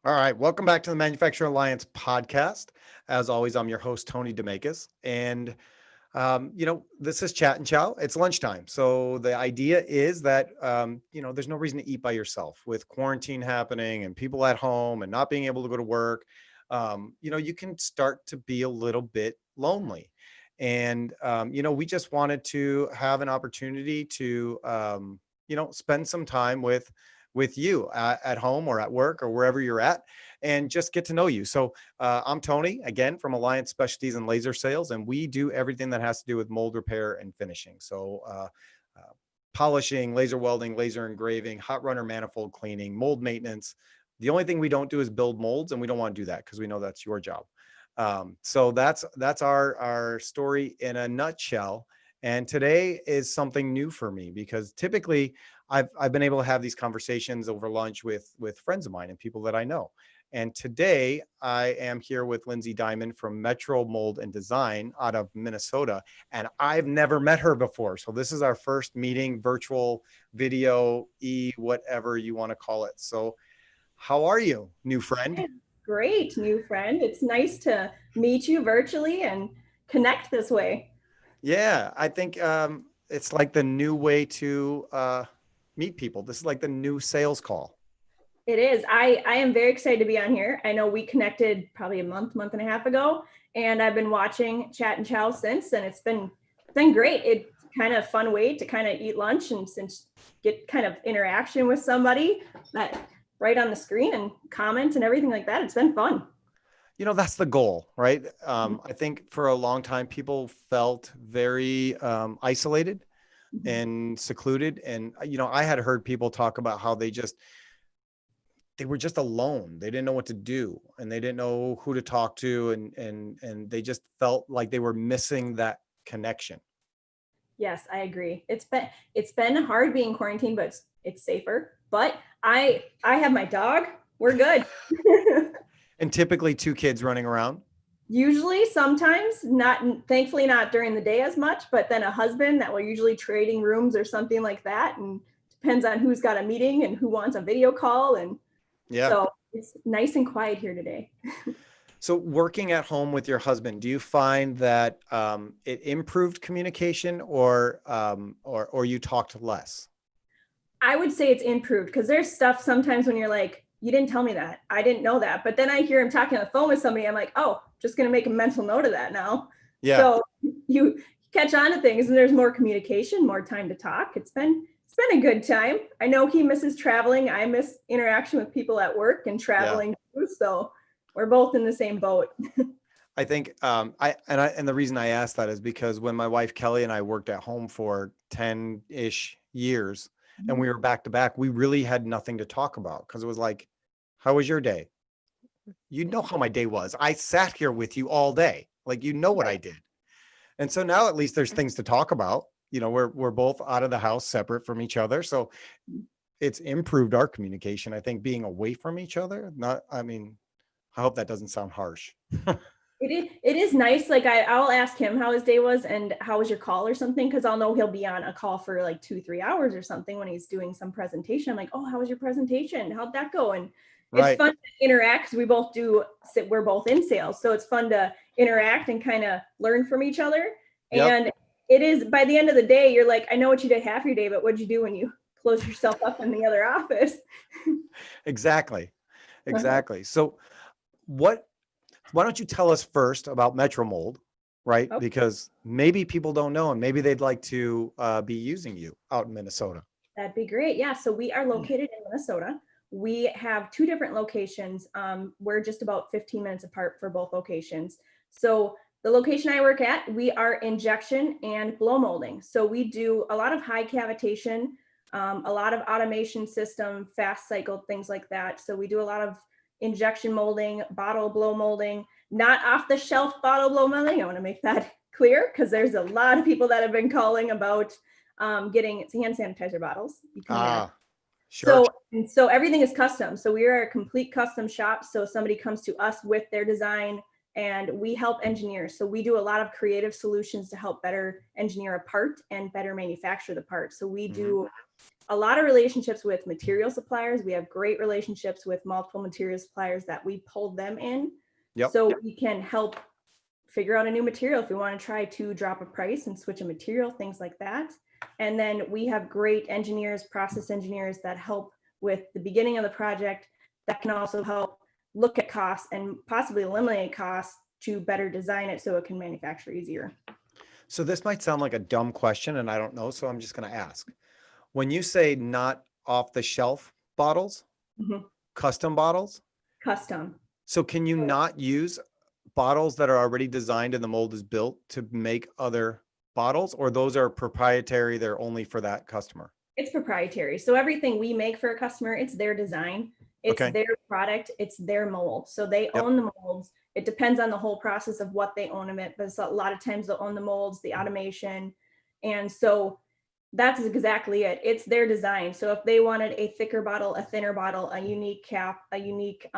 All right. Welcome back to the Manufacturing Alliance podcast. As always, I'm your host, Tony Demakis. And, this is Chat and Chow. It's lunchtime. So the idea is that, there's no reason to eat by yourself with quarantine happening and people at home and not being able to go to work. You can start to be a little bit lonely. And, we just wanted to have an opportunity to, spend some time with you at home or at work or wherever you're at and just get to know you. So I'm Tony, again, from Alliance Specialties and Laser Sales, and we do everything that has to do with mold repair and finishing. So polishing, laser welding, laser engraving, hot runner manifold cleaning, mold maintenance. The only thing we don't do is build molds, and we don't want to do that because we know that's your job. So that's our story in a nutshell. And today is something new for me because typically I've been able to have these conversations over lunch with friends of mine and people that I know. And today I am here with Lindsey Dimon from Metro Mold and Design out of Minnesota. And I've never met her before. So this is our first meeting, virtual, video, whatever you want to call it. So how are you, new friend? Great, new friend. It's nice to meet you virtually and connect this way. Yeah, I think it's like the new way to meet people. This is like the new sales call. It is. I am very excited to be on here. I know we connected probably a month and a half ago, and I've been watching Chat and Chow since, and it's been great. It's kind of fun way to kind of eat lunch and since get kind of interaction with somebody that right on the screen and comment and everything like that. It's been fun. That's the goal, right? I think for a long time, people felt very isolated Mhm. and secluded. And, I had heard people talk about how they were just alone. They didn't know what to do and they didn't know who to talk to. And they just felt like they were missing that connection. Yes, I agree. It's been hard being quarantined, but it's safer. But I have my dog. We're good. And typically two kids running around. Usually, sometimes not. Thankfully, not during the day as much. But then a husband that will usually trading rooms or something like that, and depends on who's got a meeting and who wants a video call. And Yeah. so it's nice and quiet here today. So working at home with your husband, do you find that it improved communication or you talked less? I would say it's improved because there's stuff sometimes when you're like, you didn't tell me that. I didn't know that. But then I hear him talking on the phone with somebody. I'm like, oh, just going to make a mental note of that now. Yeah. So you catch on to things and there's more communication, more time to talk. It's been a good time. I know he misses traveling. I miss interaction with people at work and Yeah. traveling too. So we're both in the same boat. I think and the reason I asked that is because when my wife Kelly and I worked at home for 10-ish years and we were back to back, we really had nothing to talk about because it was like, how was your day? You know how my day was. I sat here with you all day. Like what I Right. did. And so now at least there's things to talk about. We're both out of the house separate from each other. So it's improved our communication. I think being away from each other, not I mean, I hope that doesn't sound harsh. It is nice. Like I'll ask him how his day was and how was your call or something because I'll know he'll be on a call for like 2-3 hours or something when he's doing some presentation. I'm like, oh, how was your presentation? How'd that go? And it's Right. fun to interact because we're both in sales, so it's fun to interact and kind of learn from each other. Yep. And it is by the end of the day, you're like, I know what you did half your day, but what'd you do when you close yourself up in the other office? Exactly. Uh-huh. Exactly. So what why don't you tell us first about Metro Mold, right? Oh, Because maybe people don't know and maybe they'd like to be using you out in Minnesota. that'd be great. Yeah. So we are located in Minnesota. We have two different locations. We're just about 15 minutes apart for both locations. So the location I work at, we are injection and blow molding. So we do a lot of high cavitation, a lot of automation system, fast cycle, things like that. So we do a lot of injection molding, bottle blow molding, not off the shelf bottle blow molding. I want to make that clear because there's a lot of people that have been calling about getting hand sanitizer bottles becoming on. Ah, sure. So everything is custom. So we are a complete custom shop. So somebody comes to us with their design. and we help engineers. So we do a lot of creative solutions to help better engineer a part and better manufacture the part. So we do a lot of relationships with material suppliers. We have great relationships with multiple material suppliers that we pulled them in. So we can help figure out a new material if we want to try to drop a price and switch a material, things like that. And then we have great engineers, process engineers that help with the beginning of the project that can also help look at costs and possibly eliminate costs to better design it so it can manufacture easier. So this might sound like a dumb question, and I don't know, so I'm just going to ask. When you say not off the shelf bottles, custom bottles? Custom. So can you not use bottles that are already designed and the mold is built to make other bottles, or those are proprietary, they're only for that customer? It's proprietary. So everything we make for a customer, it's their design, it's their product, it's their mold. So they own the molds. It depends on the whole process of what they own of it, but a lot of times they'll own the molds, the automation. And so that's exactly it. It's their design. So if they wanted a thicker bottle, a thinner bottle, a unique cap, a unique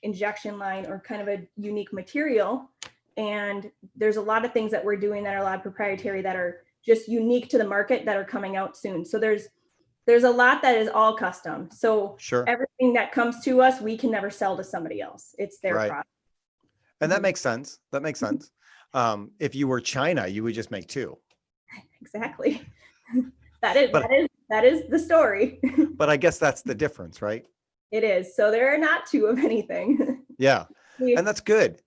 injection line, or kind of a unique material, and there's a lot of things that we're doing that are a lot of proprietary that are just unique to the market that are coming out soon. So there's a lot that is all custom. So everything that comes to us, we can never sell to somebody else. It's their product. And that makes sense. That makes sense. If you were China, you would just make two. Exactly. That is the story. But I guess that's the difference, right? It is. So there are not two of anything. Yeah. And that's good.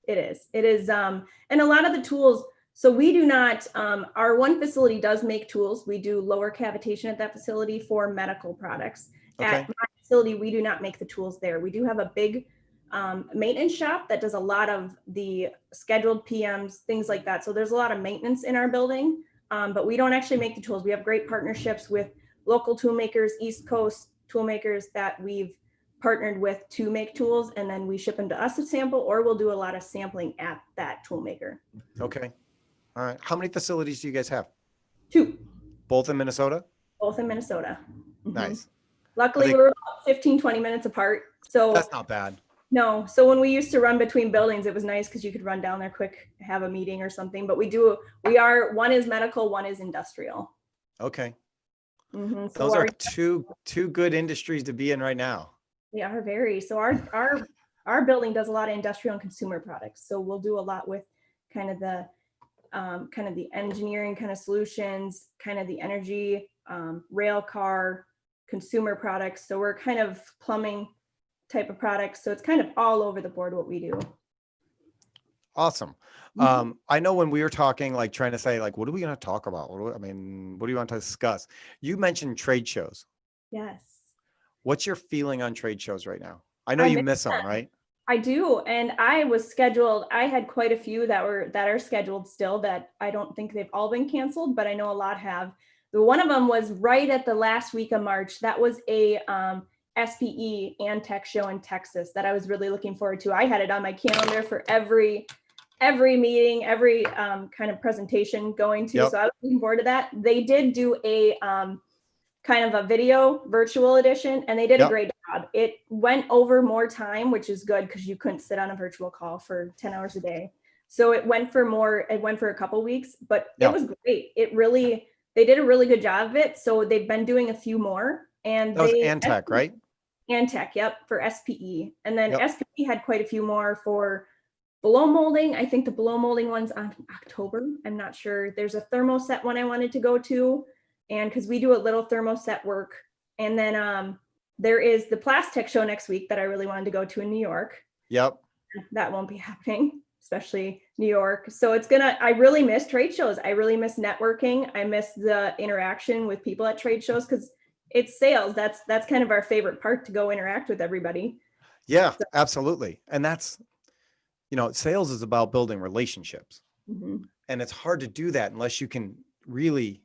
It is. It is. And a lot of the tools, so we do not, our one facility does make tools. We do lower cavitation at that facility for medical products. At my facility, we do not make the tools there. We do have a big maintenance shop that does a lot of the scheduled PMs, things like that. So there's a lot of maintenance in our building, but we don't actually make the tools. We have great partnerships with local tool makers, East Coast tool makers that we've partnered with to make tools, and then we ship them to us to sample, or we'll do a lot of sampling at that tool maker. Okay. All right. How many facilities do you guys have? 2. Both in Minnesota? Both in Minnesota. Nice. Luckily, we're about 15, 20 minutes apart. So that's not bad. No. So when we used to run between buildings, it was nice because you could run down there quick, have a meeting or something. But one is medical, one is industrial. Okay. So those are two good industries to be in right now. They are very. So our building does a lot of industrial and consumer products. So we'll do a lot with kind of the engineering kind of solutions, kind of the energy, rail car, consumer products. So we're kind of plumbing type of products. So it's kind of all over the board what we do. Awesome. I know when we were talking, like trying to say, like, what are we going to talk about? What do you want to discuss? You mentioned trade shows. Yes. What's your feeling on trade shows right now? I know you miss them, right? I do. And I had quite a few that are scheduled still that I don't think they've all been canceled, but I know a lot have. One of them was right at the last week of March. That was a SPE and tech show in Texas that I was really looking forward to. I had it on my calendar for every meeting, every kind of presentation going to. So I was looking forward to that. They did do a kind of a video virtual edition, and they did a great job. It went over more time, which is good because you couldn't sit on a virtual call for 10 hours a day. So it went for a couple weeks, but it was great. They did a really good job of it. So they've been doing a few more, and that was Antec, right? Antec, for SPE. And then SPE had quite a few more for blow molding. I think the blow molding one's on October. I'm not sure. There's a thermoset one I wanted to go to, and because we do a little thermoset work. And then there is the plastic show next week that I really wanted to go to in New York. That won't be happening, especially New York. So I really miss trade shows. I really miss networking. I miss the interaction with people at trade shows because it's sales. That's kind of our favorite part, to go interact with everybody. Yeah, absolutely. And that's, sales is about building relationships. And it's hard to do that unless you can really,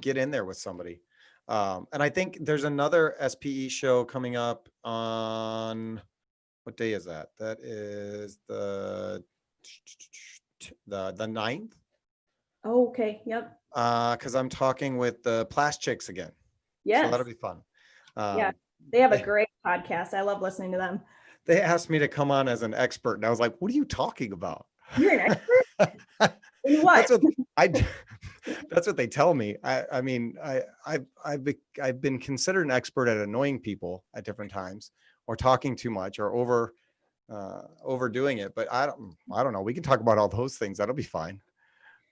get in there with somebody. And I think there's another SPE show coming up on, what day is that? That is the 9th. Oh, okay. Yep. Because I'm talking with the Plastics again. Yes. So that'll be fun. They have a great podcast. I love listening to them. they asked me to come on as an expert, and I was like, "What are you talking about?" You're an expert in That's what? what I. That's what they tell me. I mean, I've been considered an expert at annoying people at different times, or talking too much, or overdoing it. But I don't know. We can talk about all those things. That'll be fine.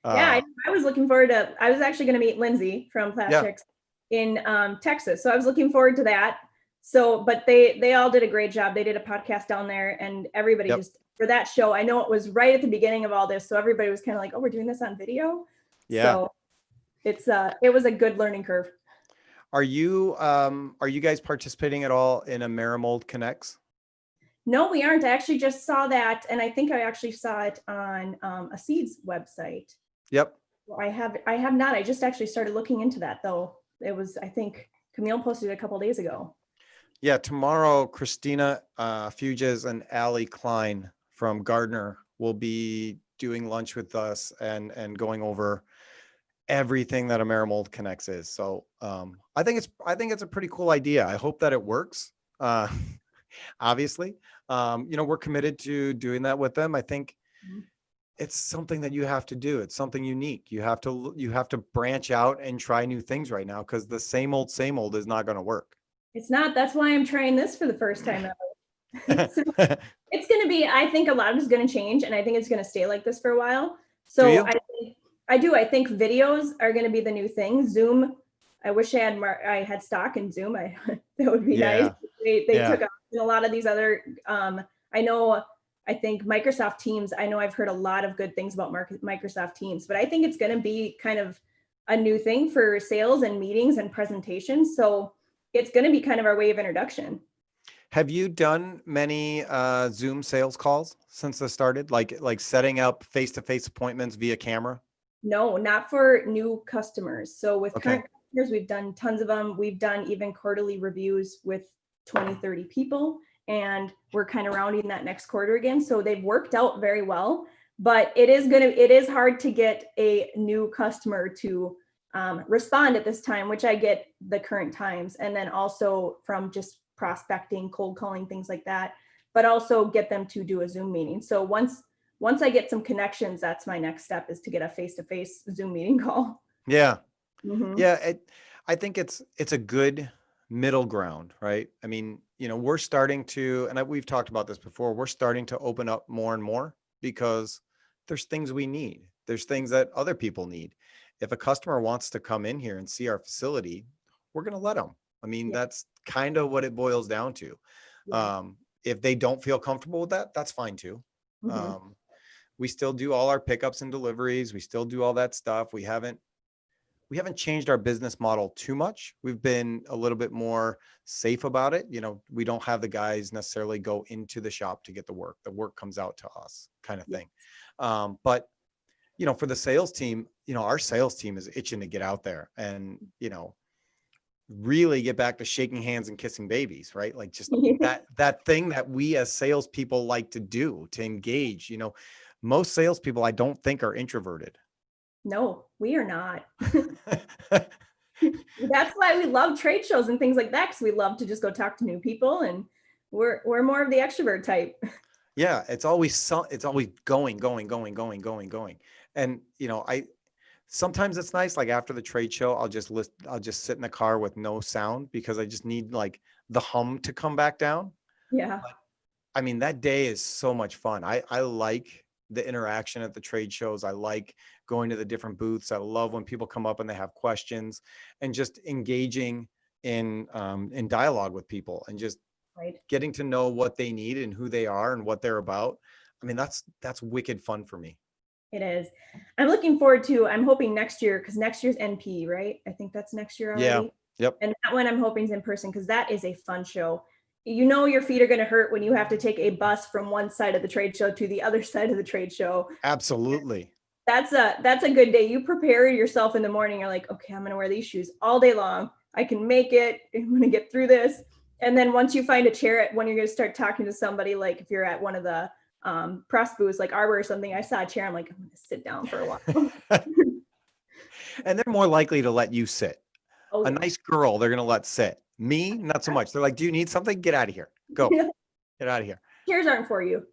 Yeah, Uh, I was looking forward to. I was actually going to meet Lindsey from yeah, Plastics in Texas, so I was looking forward to that. So, but they all did a great job. They did a podcast down there, and everybody yep, just for that show. I know it was right at the beginning of all this, so everybody was kind of like, "Oh, we're doing this on video." yeah. So it was a good learning curve. Are you guys participating at all in a Marimold Connects? No, we aren't. I actually just saw that, and I think I actually saw it on a Seeds website. Yep. Well, I have not. I just actually started looking into that though. It was, I think Camille posted it a couple days ago. Yeah, tomorrow, Christina Fuges and Allie Klein from Gardner will be doing lunch with us and going over everything that Amerimold Connects is. So I think it's a pretty cool idea. I hope that it works. Uh, obviously, we're committed to doing that with them. I think it's something that you have to do. It's something unique. You have to branch out and try new things right now, because the same old is not going to work. It's not. That's why I'm trying this for the first time ever. So it's going to be. I think a lot of it's going to change, and I think it's going to stay like this for a while. Do So you? I do. I think videos are going to be the new thing. Zoom. I wish I had stock in Zoom. That would be nice. Yeah. They Yeah. took off in a lot of these other. I know. I think Microsoft Teams. I know I've heard a lot of good things about Microsoft Teams, but I think it's going to be kind of a new thing for sales and meetings and presentations. So it's going to be kind of our way of introduction. Have you done many Zoom sales calls since this started? Like setting up face-to-face appointments via camera? No, not for new customers. So with Okay. current customers, we've done tons of them. We've done even quarterly reviews with 20, 30 people, and we're kind of rounding that next quarter again. So they've worked out very well, but it is hard to get a new customer to respond at this time, which I get the current times. And then also from just prospecting, cold calling, things like that, but also get them to do a Zoom meeting. So once I get some connections, that's my next step, is to get a face-to-face Zoom meeting call. Yeah. Mm-hmm. Yeah. I think it's a good middle ground, right? I mean, we're starting to, and we've talked about this before, we're starting to open up more and more, because there's things we need. There's things that other people need. If a customer wants to come in here and see our facility, we're going to let them. I mean, Yeah. that's kind of what it boils down to. Yeah. If they don't feel comfortable with that, that's fine too. Mm-hmm. We still do all our pickups and deliveries. We still do all that stuff. We haven't changed our business model too much. We've been a little bit more safe about it. We don't have the guys necessarily go into the shop to get the work. The work comes out to us, kind of Yeah. thing. But for the sales team, our sales team is itching to get out there and, really get back to shaking hands and kissing babies, right? Like just that thing that we as salespeople like to do, to engage. Most salespeople, I don't think, are introverted. No, we are not. That's why we love trade shows and things like that, because we love to just go talk to new people, and we're more of the extrovert type. Yeah, it's always going. And sometimes it's nice, like after the trade show, I'll just sit in the car with no sound, because I just need like the hum to come back down. Yeah. But, I mean, that day is so much fun. I like the interaction at the trade shows. I like going to the different booths. I love when people come up and they have questions, and just engaging in dialogue with people, and just Right. getting to know what they need and who they are and what they're about. I mean, that's wicked fun for me. It is. I'm looking forward to, I'm hoping next year, because next year's NP, right? I think that's next year Yeah. already. Yep. And that one I'm hoping is in person, because that is a fun show. Your feet are going to hurt when you have to take a bus from one side of the trade show to the other side of the trade show. Absolutely. That's a good day. You prepare yourself in the morning. You're like, okay, I'm going to wear these shoes all day long. I can make it. I'm going to get through this. And then once you find a chair when you're going to start talking to somebody, like if you're at one of the press booths like Arbor or something, I saw a chair. I'm like, I'm going to sit down for a while. And they're more likely to let you sit. Oh, A yeah. nice girl, they're going to let sit. Me, not so much. They're like, do you need something? Get out of here. Go. Yeah. Get out of here. chairs aren't for you.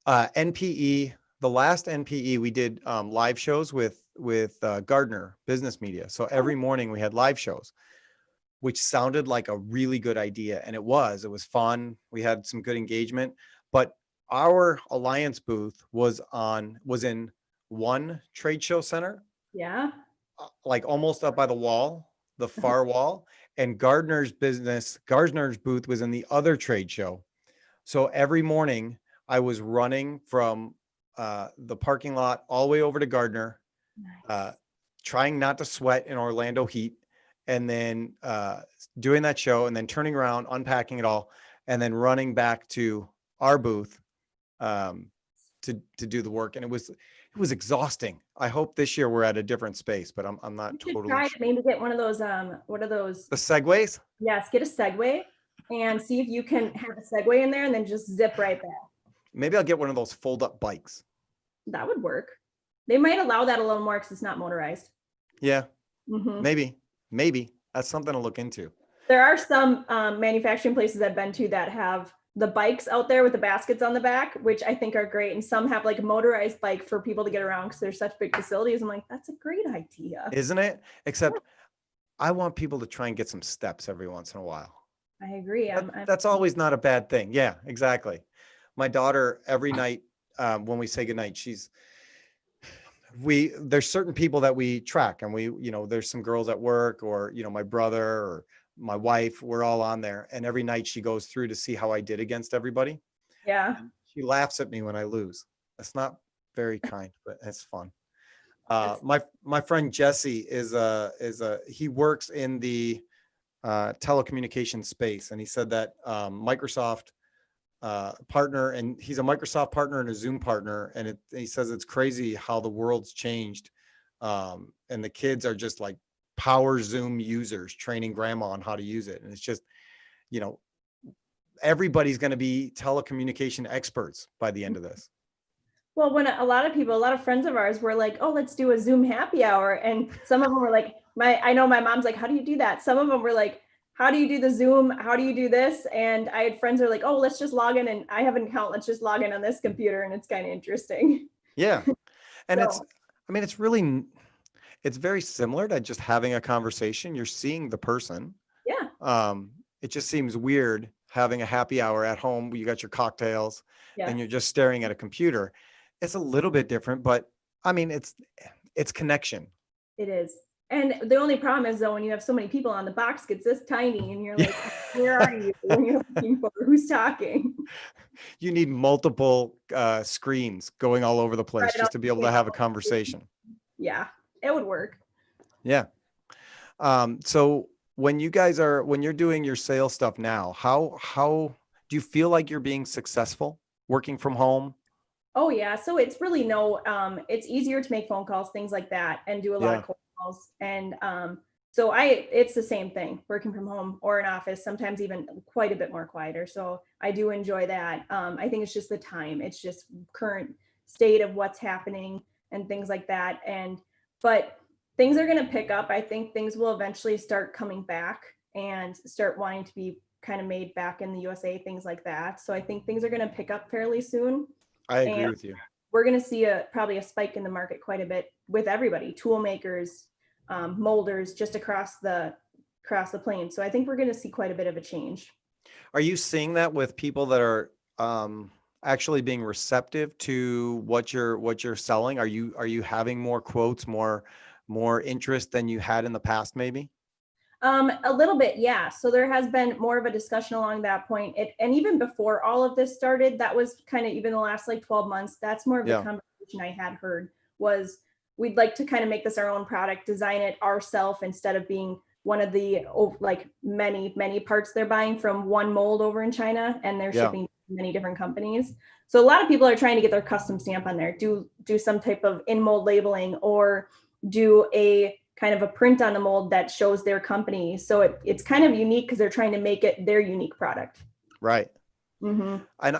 NPE, the last NPE, we did live shows with Gardner Business Media. So every morning we had live shows, which sounded like a really good idea. And it was fun. We had some good engagement, but our Alliance booth was in one trade show center. Yeah. Like almost up by the wall, the far wall, and Gardner's booth was in the other trade show. So every morning I was running from the parking lot all the way over to Gardner, Nice. trying not to sweat in Orlando heat, and then doing that show, and then turning around, unpacking it all, and then running back to our booth to do the work. And it was exhausting. I hope this year we're at a different space, but I'm not totally try sure. to maybe get one of those, what are those? The Segways? Yes, get a Segway and see if you can have a Segway in there and then just zip right back. Maybe I'll get one of those fold-up bikes. That would work. They might allow that a little more because it's not motorized. Yeah, Mm-hmm. maybe that's something to look into. There are some manufacturing places I've been to that have the bikes out there with the baskets on the back, which I think are great. And some have like a motorized bike for people to get around because they're such big facilities. I'm like, that's a great idea. Isn't it? Except I want people to try and get some steps every once in a while. I agree. That's always not a bad thing. Yeah, exactly. My daughter, every night when we say goodnight, there's certain people that we track, and there's some girls at work, or, my brother or my wife, we're all on there. And every night she goes through to see how I did against everybody. Yeah. And she laughs at me when I lose. That's not very kind, but it's fun. My friend Jesse he works in the telecommunications space, and he said that Microsoft partner, and he's a Microsoft partner and a Zoom partner, and he says it's crazy how the world's changed, and the kids are just like power Zoom users training grandma on how to use it. And it's just, everybody's going to be telecommunication experts by the end of this. Well, when a lot of friends of ours were like, oh, let's do a Zoom happy hour. And some of them were like, I know my mom's like, how do you do that? Some of them were like, how do you do the Zoom? How do you do this? And I had friends who were like, oh, let's just log in, and I have an account. Let's just log in on this computer. And it's kind of interesting. Yeah. And So, it's very similar to just having a conversation. You're seeing the person. yeah. It just seems weird having a happy hour at home where you got your cocktails Yeah. and you're just staring at a computer. It's a little bit different, but it's connection. It is. And the only problem is though, when you have so many people on, the box gets this tiny and you're like, where are you? When you're looking for who's talking. You need multiple screens going all over the place Right, just to be able to have a conversation. Yeah, it would work. Yeah. So when you're doing your sales stuff now, how do you feel like you're being successful working from home? Oh yeah. So it's really it's easier to make phone calls, things like that, and do a lot of cold calls. And so it's the same thing, working from home or an office, sometimes even quite a bit more quieter. So I do enjoy that. I think it's just the time. It's just current state of what's happening and things like that. But things are going to pick up. I think things will eventually start coming back and start wanting to be kind of made back in the USA, things like that. So I think things are going to pick up fairly soon. I agree with you. We're going to see probably a spike in the market quite a bit with everybody, tool makers, molders, just across the plane. So I think we're going to see quite a bit of a change. Are you seeing that with people that are actually being receptive to what you're selling? Are you having more quotes, more interest than you had in the past, maybe? A little bit, yeah. So there has been more of a discussion along that point. And even before all of this started, that was kind of even the last like 12 months, that's more of the conversation I had heard was we'd like to kind of make this our own product, design it ourselves instead of being one of the like many parts they're buying from one mold over in China and they're shipping to many different companies. So a lot of people are trying to get their custom stamp on there, do some type of in mold labeling or do a kind of a print on the mold that shows their company. So it's kind of unique because they're trying to make it their unique product. Right. Mm-hmm. And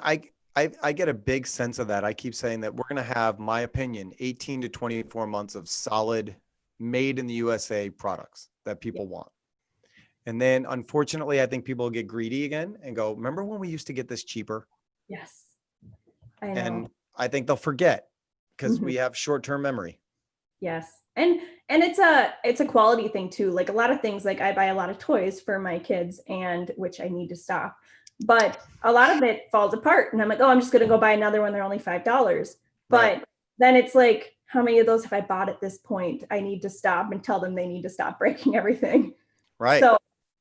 I get a big sense of that. I keep saying that we're going to have, my opinion, 18 to 24 months of solid made in the USA products that people want. And then unfortunately, I think people will get greedy again and go, remember when we used to get this cheaper? Yes. I know. And I think they'll forget because Mhm. we have short-term memory. Yes. And it's a quality thing too. Like a lot of things, like I buy a lot of toys for my kids and which I need to stop. But a lot of it falls apart and I'm like, "Oh, I'm just going to go buy another one. They're only $5." Right. But then it's like, how many of those have I bought at this point? I need to stop and tell them they need to stop breaking everything. Right. So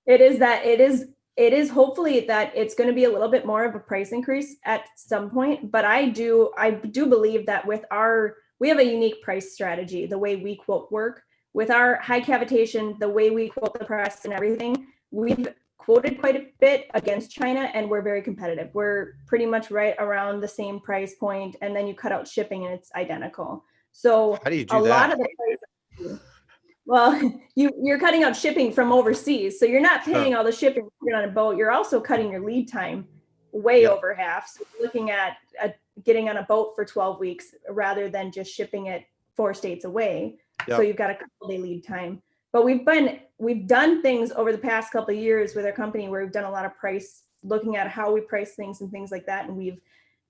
it is hopefully that it's going to be a little bit more of a price increase at some point, but I do believe that we have a unique price strategy, the way we quote work with our high cavitation, the way we quote the press and everything. We've quoted quite a bit against China and we're very competitive. We're pretty much right around the same price point, and then you cut out shipping and it's identical. So How do you a do lot that? of the price, well, you're cutting out shipping from overseas, so you're not Sure. paying all the shipping on a boat. You're also cutting your lead time way Yep. over half. So you're looking at getting on a boat for 12 weeks rather than just shipping it 4 states away. So Yep. you've got a couple day lead time. But we've done things over the past couple of years with our company where we've done a lot of looking at how we price things and things like that, and we've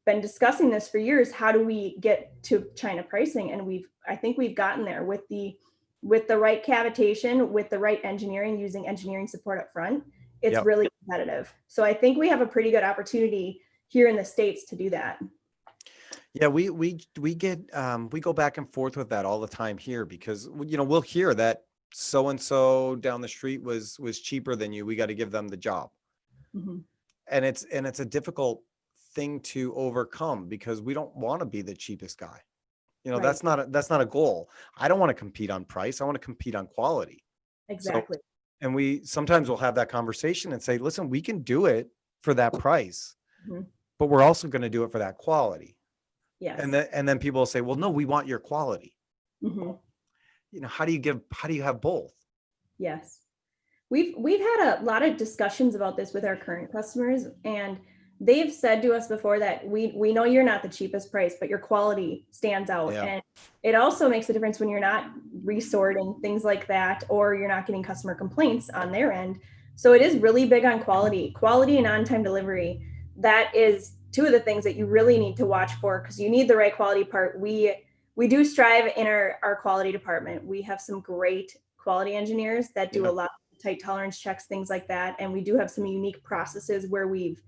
been discussing this for years. How do we get to China pricing? And I think we've gotten there with the right cavitation, with the right engineering, using engineering support up front. It's Yep. really competitive. So I think we have a pretty good opportunity here in the States to do that. Yeah, we go back and forth with that all the time here because we'll hear that so and so down the street was cheaper than you. We got to give them the job. Mhm. And it's a difficult thing to overcome because we don't want to be the cheapest guy. Right. That's not a goal. I don't want to compete on price. I want to compete on quality. So, Exactly. and we sometimes we'll have that conversation and say, listen, we can do it for that price, Mhm. but we're also going to do it for that quality. Yes. And then people will say, well, no, we want your quality. Mhm. How do you have both? Yes. We've had a lot of discussions about this with our current customers, and they've said to us before that we know you're not the cheapest price, but your quality stands out. Yeah. And it also makes a difference when you're not resorting, things like that, or you're not getting customer complaints on their end. So it is really big on quality and on-time delivery. That is two of the things that you really need to watch for, because you need the right quality part. We do strive in our quality department. We have some great quality engineers that do Yeah. a lot of tight tolerance checks, things like that. And we do have some unique processes where we've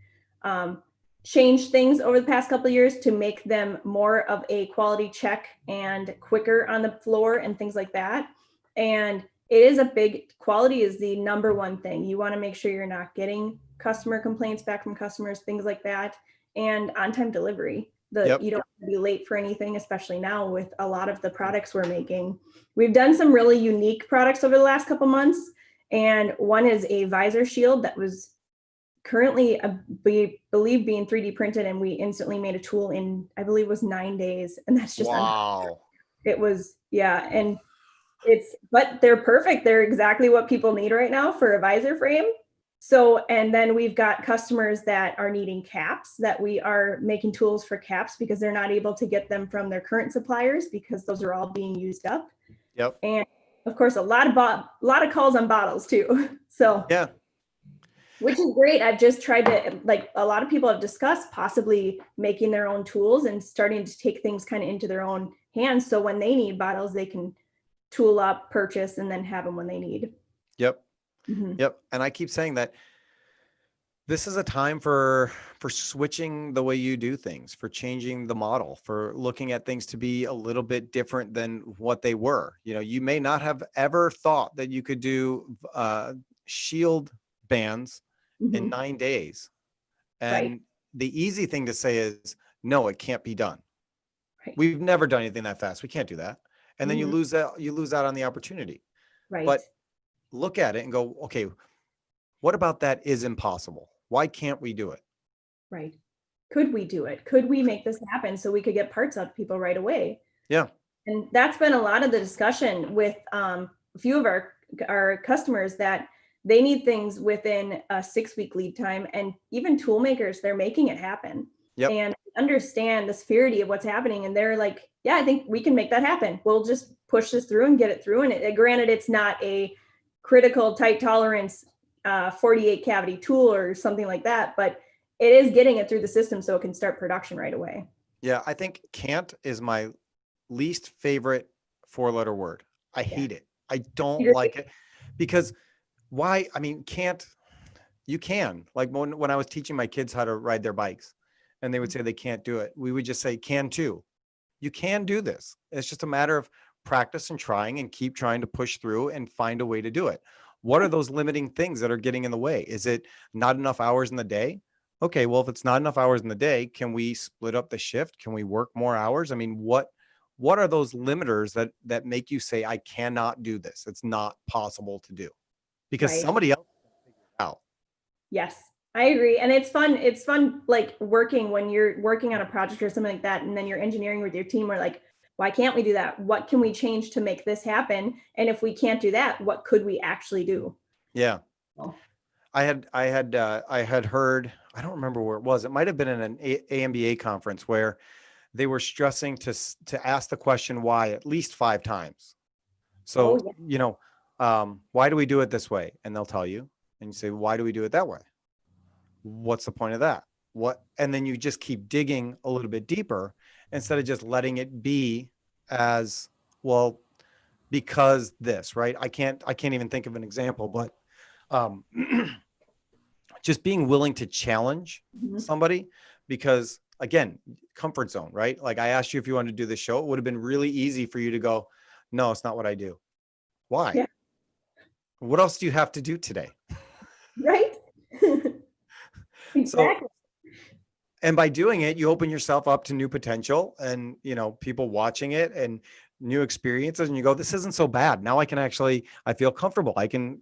changed things over the past couple of years to make them more of a quality check and quicker on the floor and things like that. And quality is the number one thing. You want to make sure you're not getting customer complaints back from customers, things like that, and on-time delivery. Yep. You don't want to be late for anything, especially now with a lot of the products we're making. We've done some really unique products over the last couple months, and one is a visor shield that was currently, believe, being 3D printed, and we instantly made a tool in, I believe it was 9 days, and that's just Wow. it was, yeah. And but they're perfect. They're exactly what people need right now for a visor frame. So, and then we've got customers that are needing caps, that we are making tools for caps because they're not able to get them from their current suppliers because those are all being used up. Yep. And of course, a lot of calls on bottles too. So, Yeah. which is great. I've just tried to, like, a lot of people have discussed possibly making their own tools and starting to take things kind of into their own hands. So when they need bottles, they can tool up, purchase, and then have them when they need. Yep. Mhm. Yep. And I keep saying that this is a time for switching the way you do things, for changing the model, for looking at things to be a little bit different than what they were. You may not have ever thought that you could do shield bands in Mhm. 9 days. Right. And the easy thing to say is, no, it can't be done. Right. We've never done anything that fast. We can't do that. And then you Mhm. lose out on the opportunity. Right. But look at it and go, okay, what about that is impossible? Why can't we do it? Right. Could we do it? Could we make this happen so we could get parts out to people right away? Yeah. And that's been a lot of the discussion with a few of our customers, that they need things within a 6-week lead time, and even tool makers, they're making it happen Yep. and understand the severity of what's happening. And they're like, yeah, I think we can make that happen. We'll just push this through and get it through. And granted, it's not a critical tight tolerance 48 cavity tool or something like that, but it is getting it through the system so it can start production right away. Yeah, I think can't is my least favorite four-letter word. I Yeah. hate it. I don't Agree. like it because why? I mean, can't you can like when I was teaching my kids how to ride their bikes and they would say they can't do it. We would just say can too. You can do this. It's just a matter of practice and trying and keep trying to push through and find a way to do it. What are those limiting things that are getting in the way? Is it not enough hours in the day? Okay, well, if it's not enough hours in the day, can we split up the shift? Can we work more hours? I mean, what are those limiters that make you say I cannot do this? It's not possible to do because Right. somebody else out. Yes, I agree. And it's fun. It's fun, like working when you're working on a project or something like that, and then you're engineering with your team. We're like, why can't we do that? What can we change to make this happen? And if we can't do that, what could we actually do? Yeah. Oh, I had heard, I don't remember where it was. It might have been in an AMBA conference where they were stressing to ask the question why at least 5 times. oh So, yeah, why do we do it this way? And they'll tell you, and you say, why do we do it that way? What's the point of that? What? And then you just keep digging a little bit deeper instead of just letting it be as well, because this, right? I can't even think of an example, but um, just being willing to challenge mhm, somebody because again, comfort zone, right? Like I asked you if you wanted to do the show, it would have been really easy for you to go, no, it's not what I do. Why? yeah, What else do you have to do today? right. So, Exactly. and by doing it, you open yourself up to new potential and, people watching it and new experiences. And you go, this isn't so bad. Now I feel comfortable. I can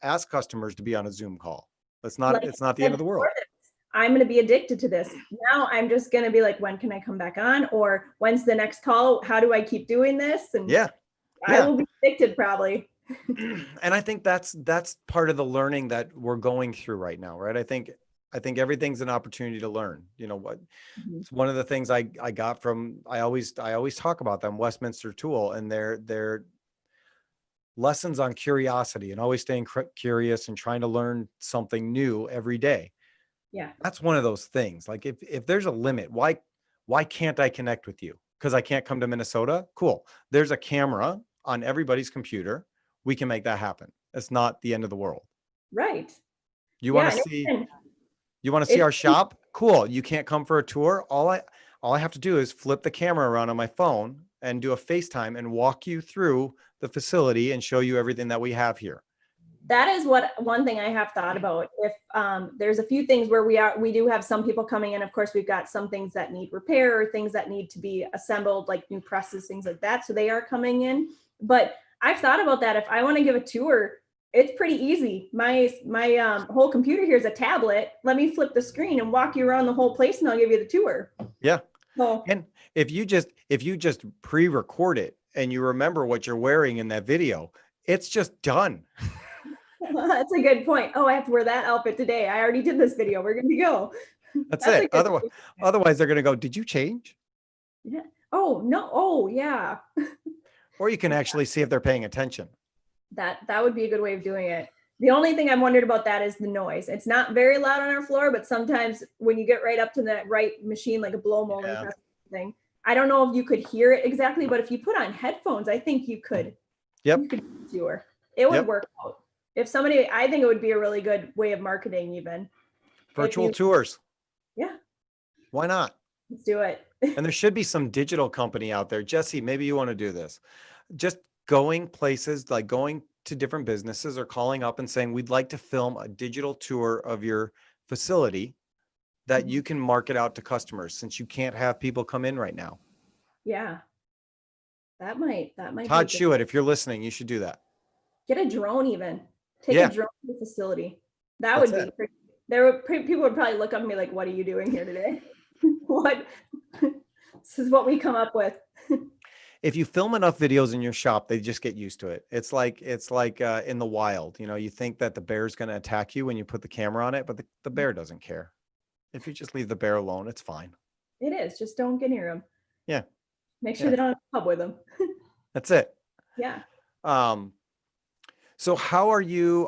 ask customers to be on a Zoom call. Like It's not the I end said of the before world. this, I'm going to be addicted to this. Now I'm just going to be like, when can I come back on? Or when's the next call? How do I keep doing this? And Yeah. I Yeah. will be addicted probably. And I think that's part of the learning that we're going through right now, right? I think everything's an opportunity to learn. You know what? Mhm. It's one of the things I got from I always talk about them Westminster Tool and their lessons on curiosity and always staying curious and trying to learn something new every day. Yeah. That's one of those things. Like if there's a limit, why can't I connect with you? Because I can't come to Minnesota? Cool. There's a camera on everybody's computer. We can make that happen. It's not the end of the world. Right. You want Yeah. to see And you want to see it's our shop? Cool. You can't come for a tour. All I have to do is flip the camera around on my phone and do a FaceTime and walk you through the facility and show you everything that we have here. that is what one thing I have thought about. If there's a few things where we do have some people coming in. Of course, we've got some things that need repair or things that need to be assembled, like new presses, things like that. So they are coming in. But I've thought about that. If I want to give a tour, it's pretty easy. My whole computer here is a tablet. Let me flip the screen and walk you around the whole place, and I'll give you the tour. Yeah. So And if you just pre-record it and you remember what you're wearing in that video, it's just done. that's a good point. Oh, I have to wear that outfit today. I already did this video. We're good to go. That's That's a it. good point. Otherwise they're going to go, "Did you change?" Yeah. Oh, no. Oh, yeah. Or you can actually see if they're paying attention. That would be a good way of doing it. The only thing I'm wondered about that is the noise. It's not very loud on our floor, but sometimes when you get right up to that right machine, like a blow molding Yeah. press thing, I don't know if you could hear it exactly, but if you put on headphones, I think you could Yep. do it. It would Yep. work out. If somebody, I think it would be a really good way of marketing even. If Virtual you, tours. yeah, Why not? let's do it. And there should be some digital company out there. Jesse, maybe you want to do this. Just going places, like going to different businesses or calling up and saying, we'd like to film a digital tour of your facility that you can market out to customers since you can't have people come in right now. Yeah, that might be a Todd good. Shewitt, if you're listening, you should do that. Get a drone even. Take a Yeah, drone to the facility. That that's would it. be pretty. People would probably look up at me like, "What are you doing here today? What? This is what we come up with." If you film enough videos in your shop, they just get used to it. It's like in the wild. You think that the bear's going to attack you when you put the camera on it, but the bear doesn't care. If you just leave the bear alone, it's fine. It is. Just don't get near them. Yeah, Make sure yeah, they don't have a pub with them. that's it. Yeah. Um, so are you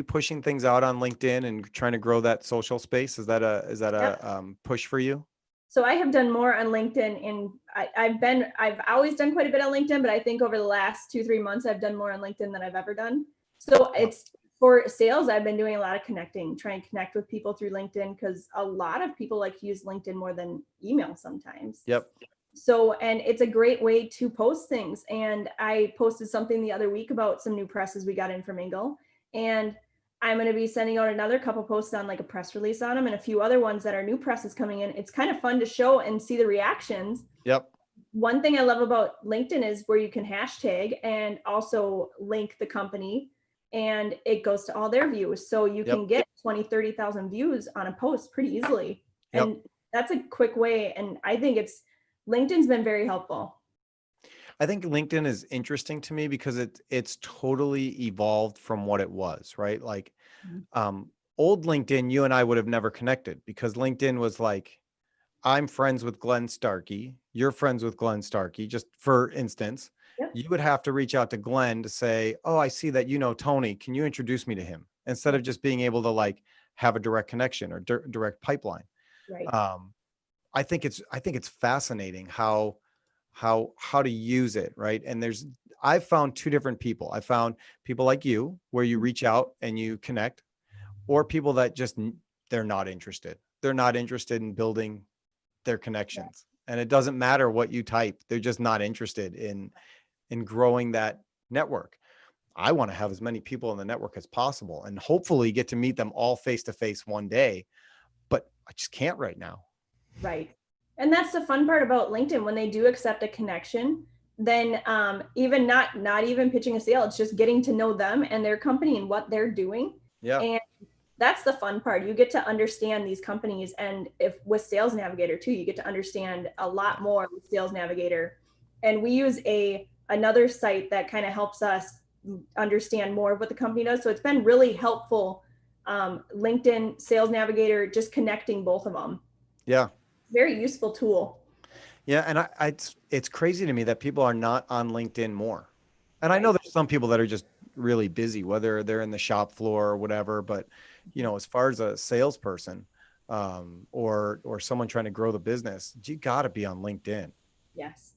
pushing things out on LinkedIn and trying to grow that social space? Is that Yep. a push for you? So I have done more on LinkedIn, and I've always done quite a bit on LinkedIn, but I think over the last 2, 3 months, I've done more on LinkedIn than I've ever done. So Wow. it's for sales. I've been doing a lot of connecting, trying to connect with people through LinkedIn, because a lot of people like to use LinkedIn more than email sometimes. Yep. So, and it's a great way to post things. And I posted something the other week about some new presses we got in from Engel. And I'm going to be sending out another couple posts on like a press release on them, and a few other ones that are new presses coming in. It's kind of fun to show and see the reactions. Yep. One thing I love about LinkedIn is where you can hashtag and also link the company, and it goes to all their views. So you Yep. can get 20, 30,000 views on a post pretty easily. Yep. And that's a quick way. And I think LinkedIn's been very helpful. I think LinkedIn is interesting to me because it's totally evolved from what it was, right? Like old LinkedIn, you and I would have never connected because LinkedIn was like, I'm friends with Glenn Starkey. You're friends with Glenn Starkey. Just for instance, Yep. you would have to reach out to Glenn to say, oh, I see that you know Tony. Can you introduce me to him? Instead of just being able to like have a direct connection or direct pipeline. Right. I think it's fascinating how to use it, right? And I've found two different people. I found people like you where you reach out and you connect, or people that just they're not interested. They're not interested in building their connections. And it doesn't matter what you type. They're just not interested in growing that network. I want to have as many people in the network as possible and hopefully get to meet them all face to face one day, but I just can't right now. Right. And that's the fun part about LinkedIn. When they do accept a connection, then even not even pitching a sale, it's just getting to know them and their company and what they're doing. Yeah. And that's the fun part. You get to understand these companies. And if with Sales Navigator too, you get to understand a lot more with Sales Navigator. And we use another site that kind of helps us understand more of what the company does. So it's been really helpful. LinkedIn, Sales Navigator, just connecting both of them. Yeah. Very useful tool. Yeah. And it's crazy to me that people are not on LinkedIn more. And I know Right. there's some people that are just really busy, whether they're in the shop floor or whatever. But as far as a salesperson, or someone trying to grow the business, you got to be on LinkedIn. Yes.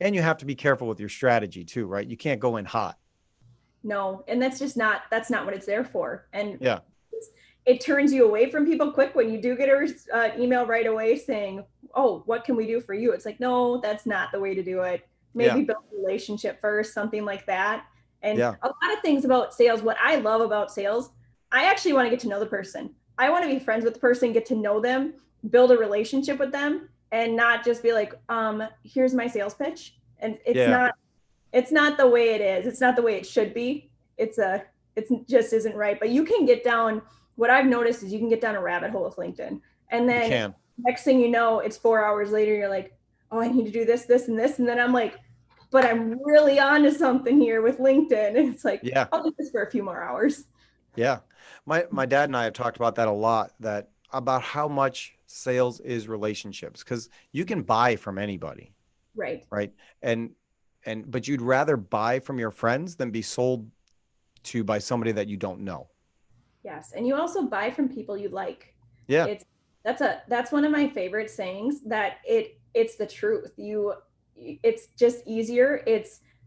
And you have to be careful with your strategy too, right? You can't go in hot. No, and that's not what it's there for. And Yeah. it turns you away from people quick when you do get an email right away saying, oh, what can we do for you? It's like, no, that's not the way to do it. Yeah. Maybe build a relationship first, something like that. And Yeah. a lot of things about sales, what I love about sales, I actually want to get to know the person. I want to be friends with the person, get to know them, build a relationship with them, and not just be like, here's my sales pitch. And Yeah. it's not the way it is. It's not the way it should be. It just isn't right. But you can get down. What I've noticed is you can get down a rabbit hole with LinkedIn, and You then can. next thing you know, it's 4 hours later. You're like, oh, I need to do this, this, and this, and then I'm like, but I'm really on to something here with LinkedIn, and it's like, Yeah. I'll do this for a few more hours. Yeah. My dad and I have talked about that a lot, that about how much sales is relationships, because you can buy from anybody, Right. right? But you'd rather buy from your friends than be sold to by somebody that you don't know. Yes, and you also buy from people you like. Yeah. It's that's one of my favorite sayings, that it's the truth. It's just easier.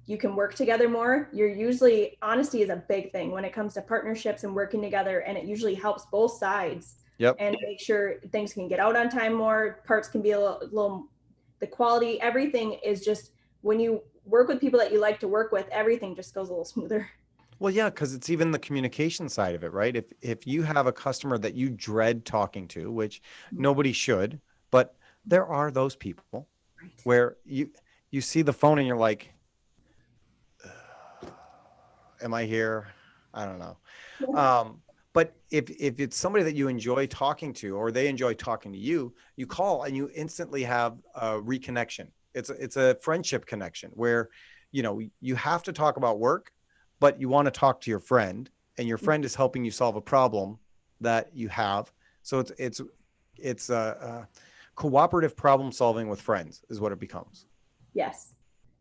You can work together more. You're usually Honesty is a big thing when it comes to partnerships and working together, and it usually helps both sides Yep. and make sure things can get out on time more, parts can be a little the quality, everything is just when you work with people that you like to work with, everything just goes a little smoother. Well, yeah, because it's even the communication side of it, right? If you have a customer that you dread talking to, which nobody should, but there are those people Right. where you see the phone and you're like, am I here? I don't know. Yeah. But if it's somebody that you enjoy talking to, or they enjoy talking to you, you call and you instantly have a reconnection. It's a friendship connection where, you have to talk about work, but you want to talk to your friend, and your friend is helping you solve a problem that you have. So it's a cooperative problem solving with friends is what it becomes. Yes,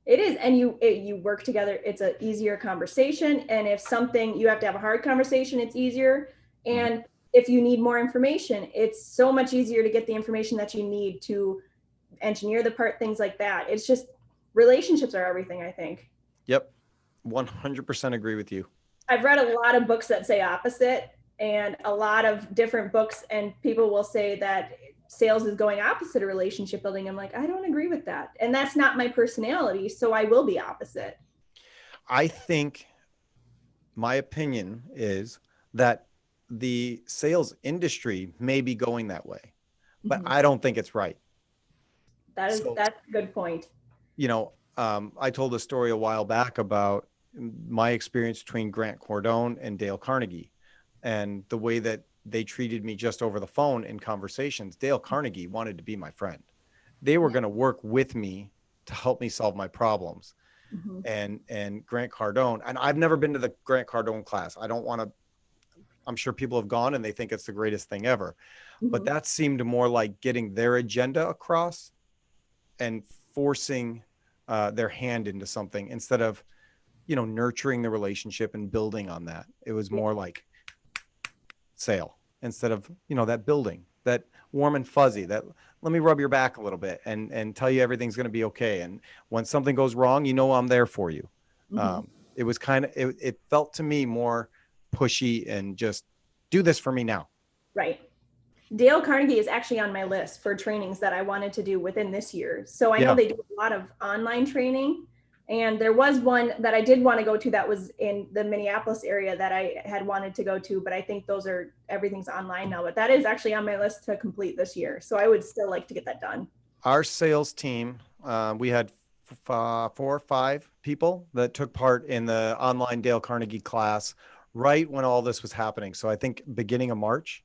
it is. And you work together. It's an easier conversation. And if something, you have to have a hard conversation, it's easier. Mhm. And if you need more information, it's so much easier to get the information that you need to engineer the part, things like that. It's just relationships are everything, I think. Yep. 100% agree with you. I've read a lot of books that say opposite, and a lot of different books, and people will say that sales is going opposite of relationship building. I'm like, I don't agree with that. And that's not my personality. So I will be opposite. I think my opinion is that the sales industry may be going that way, but I don't think it's right. That's a good point. I told a story a while back about my experience between Grant Cardone and Dale Carnegie and the way that they treated me just over the phone in conversations. Dale Carnegie wanted to be my friend. They were going to work with me to help me solve my problems. And Grant Cardone, and I've never been to the Grant Cardone class. I don't want to, I'm sure people have gone and they think it's the greatest thing ever, but that seemed more like getting their agenda across and forcing their hand into something instead of, nurturing the relationship and building on that. It was more like sale instead of, that building, that warm and fuzzy, that let me rub your back a little bit and tell you everything's going to be okay. And when something goes wrong, I'm there for you. It was it felt to me more pushy and just do this for me now. Right. Dale Carnegie is actually on my list for trainings that I wanted to do within this year. So I know they do a lot of online training, and there was one that I did want to go to that was in the Minneapolis area that I had wanted to go to, but I think everything's online now, but that is actually on my list to complete this year. So I would still like to get that done. Our sales team, we had 4 or 5 people that took part in the online Dale Carnegie class right when all this was happening. So I think beginning of March.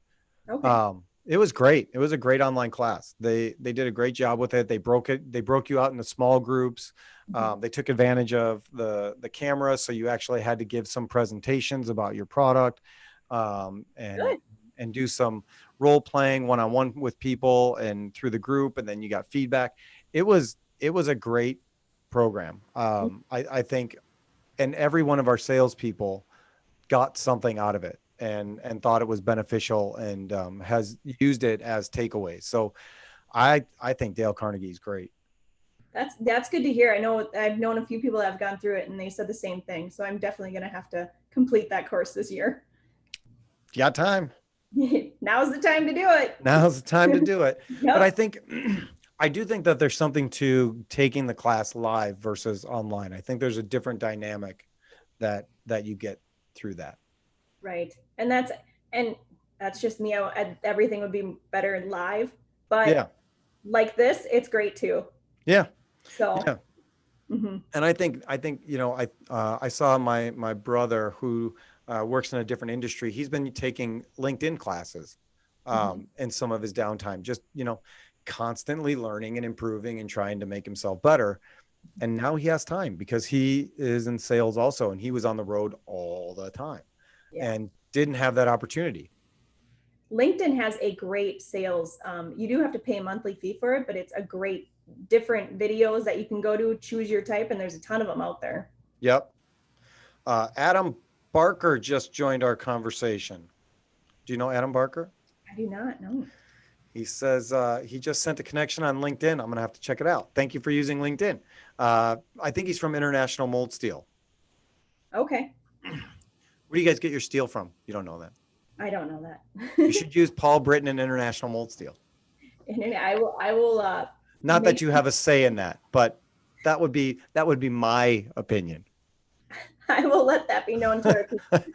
Okay. It was great. It was a great online class. They did a great job with it. They broke you out into small groups. They took advantage of the camera. So you actually had to give some presentations about your product, and do some role playing one-on-one with people and through the group. And then you got feedback. It was a great program. I think, and every one of our salespeople got something out of it and thought it was beneficial and has used it as takeaways. So I think Dale Carnegie is great. That's good to hear. I know I've known a few people that have gone through it and they said the same thing. So I'm definitely going to have to complete that course this year. You got time. Now's the time to do it. Now's the time to do it. Yep. But I do think that there's something to taking the class live versus online. I think there's a different dynamic that you get through that. Right. And that's just me. Everything would be better live, but like this, it's great too. Yeah. So, yeah. And I think, I saw my brother who works in a different industry. He's been taking LinkedIn classes in some of his downtime, just, constantly learning and improving and trying to make himself better. And now he has time because he is in sales also. And he was on the road all the time and didn't have that opportunity. LinkedIn has a great sales. You do have to pay a monthly fee for it, but it's a great different videos that you can go to, choose your type, and there's a ton of them out there. Yep. Adam Barker just joined our conversation. Do you know Adam Barker? I do not know. He says he just sent a connection on LinkedIn. I'm going to have to check it out. Thank you for using LinkedIn. I think he's from International Mold Steel. Okay. Where do you guys get your steel from? You don't know that. I don't know that. You should use Paul Britton and International Mold Steel. And I will. Not that you have a say in that, but that would be my opinion. I will let that be known to her.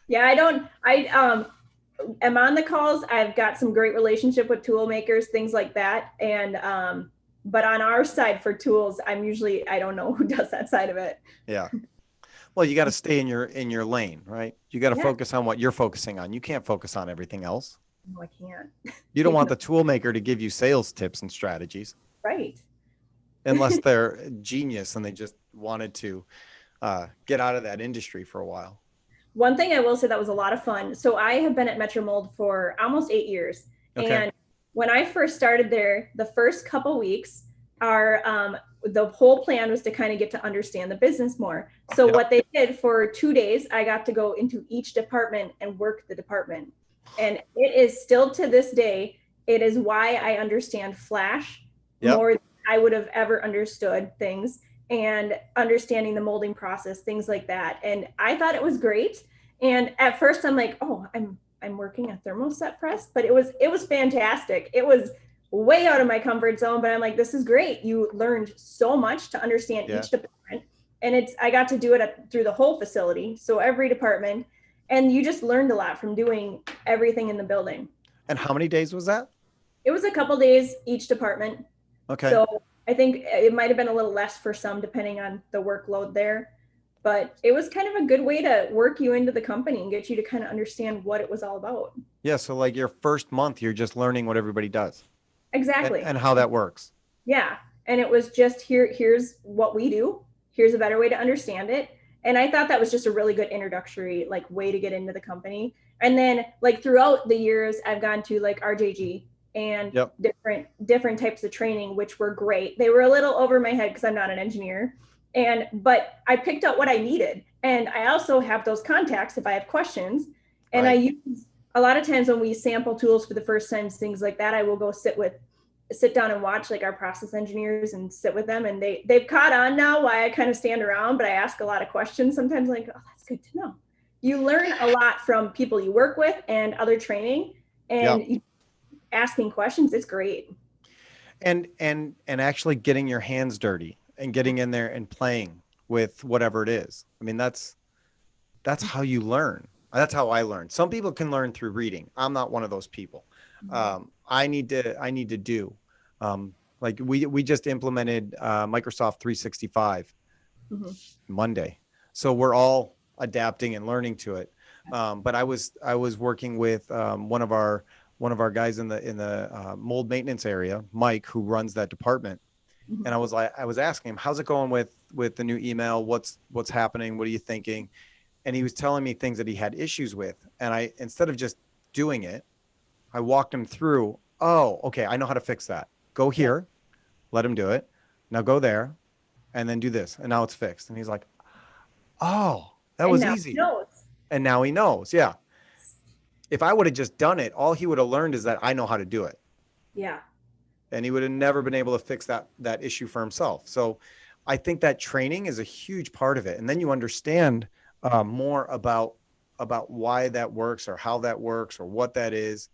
Yeah, I am on the calls. I've got some great relationship with tool makers, things like that. And, but on our side for tools, I don't know who does that side of it. Yeah. Well, you got to stay in your lane, right? You got to focus on what you're focusing on. You can't focus on everything else. No, I can't. You don't want the tool maker to give you sales tips and strategies. Right. Unless they're genius and they just wanted to get out of that industry for a while. One thing I will say that was a lot of fun. So I have been at Metro Mold for almost 8 years. Okay. And when I first started there, the first couple weeks, the whole plan was to kind of get to understand the business more. So what they did for 2 days, I got to go into each department and work the department. And it is still to this day, it is why I understand Flash Yep. more than I would have ever understood things, and understanding the molding process, things like that. And I thought it was great. And at first I'm like, oh, I'm working a thermoset press, but it was fantastic. It was way out of my comfort zone, but I'm like, this is great. You learned so much to understand Yeah. each department. And I got to do it through the whole facility. So every department, and you just learned a lot from doing everything in the building. And how many days was that? It was a couple days each department. Okay. So I think it might have been a little less for some depending on the workload there. But it was kind of a good way to work you into the company and get you to kind of understand what it was all about. Yeah. So like your first month, you're just learning what everybody does Exactly. and how that works. Yeah. And it was just here's what we do. Here's a better way to understand it. And I thought that was just a really good introductory like way to get into the company. And then like throughout the years, I've gone to like RJG and Yep. different types of training, which were great. They were a little over my head because I'm not an engineer. But I picked up what I needed. And I also have those contacts if I have questions. And I Right. use a lot of times when we sample tools for the first time, things like that, I will go sit down and watch like our process engineers and sit with them, and they've caught on now why I kind of stand around, but I ask a lot of questions sometimes, like, oh, that's good to know. You learn a lot from people you work with and other training, Yep. and asking questions. It's great. And actually getting your hands dirty and getting in there and playing with whatever it is. I mean, that's how you learn. That's how I learn. Some people can learn through reading. I'm not one of those people. I need to do. Like we just implemented Microsoft 365 Mm-hmm. Monday, so we're all adapting and learning to it. But I was working with one of our guys in the mold maintenance area, Mike, who runs that department. Mm-hmm. And I was asking him, how's it going with the new email? What's happening? What are you thinking? And he was telling me things that he had issues with. And instead of just doing it, I walked him through, oh, okay, I know how to fix that. Go Yeah. here, let him do it. Now go there and then do this. And now it's fixed. And he's like, oh, that And was now he easy. knows. And now he knows. Yeah. If I would have just done it, all he would have learned is that I know how to do it. Yeah. And he would have never been able to fix that issue for himself. So I think that training is a huge part of it. And then you understand more about why that works or how that works or what that is.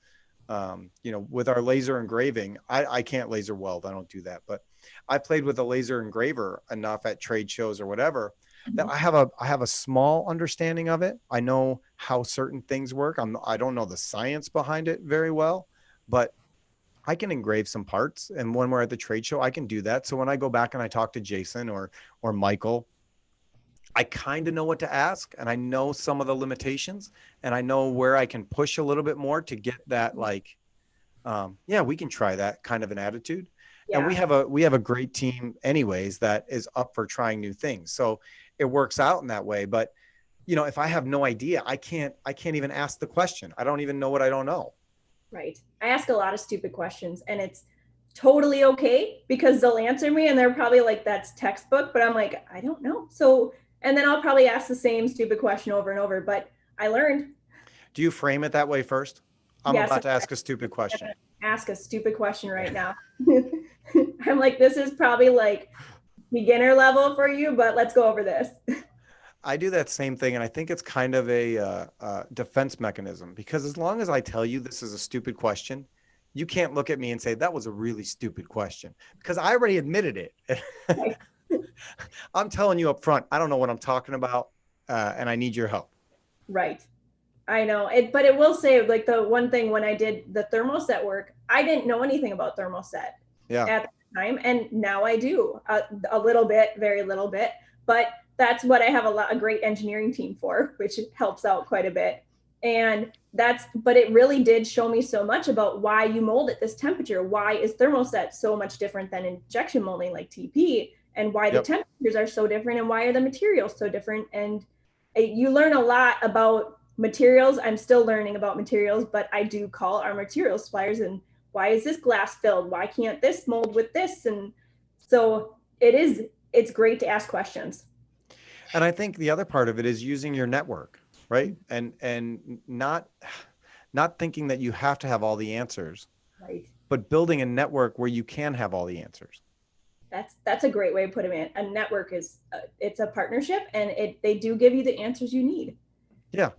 With our laser engraving, I can't laser weld. I don't do that, but I played with a laser engraver enough at trade shows or whatever that Mhm. I have a small understanding of it. I know how certain things work. I don't know the science behind it very well, but I can engrave some parts. And when we're at the trade show, I can do that. So when I go back and I talk to Jason or Michael, I kind of know what to ask and I know some of the limitations and I know where I can push a little bit more to get that like, yeah, we can try that kind of an attitude. And we Yeah. have a great team anyways that is up for trying new things. So it works out in that way. But if I have no idea, I can't even ask the question. I don't even know what I don't know. Right. I ask a lot of stupid questions, and it's totally okay because they'll answer me and they're probably like, that's textbook, but I'm like, I don't know. So, and then I'll probably ask the same stupid question over and over, but I learned. Do you frame it that way first? I'm Yes, about to ask a stupid question. ask a stupid question right now. I'm like, this is probably like beginner level for you, but let's go over this. I do that same thing, and I think it's kind of a defense mechanism because as long as I tell you this is a stupid question, you can't look at me and say that was a really stupid question because I already admitted it. Right. I'm telling you up front, I don't know what I'm talking about, and I need your help. Right. I know it, but it will say like the one thing when I did the thermoset work, I didn't know anything about thermoset Yeah. at the time, and now I do a little bit, very little bit. But that's what I have a great engineering team for, which helps out quite a bit. And but it really did show me so much about why you mold at this temperature. Why is thermoset so much different than injection molding like TP, and why the Yep. temperatures are so different, and why are the materials so different? And you learn a lot about materials. I'm still learning about materials, but I do call our material suppliers and why is this glass filled? Why can't this mold with this? And so it's great to ask questions. And I think the other part of it is using your network, right? And not thinking that you have to have all the answers, Right. but building a network where you can have all the answers. That's a great way to put it in. A network is it's a partnership, and they do give you the answers you need. Yeah.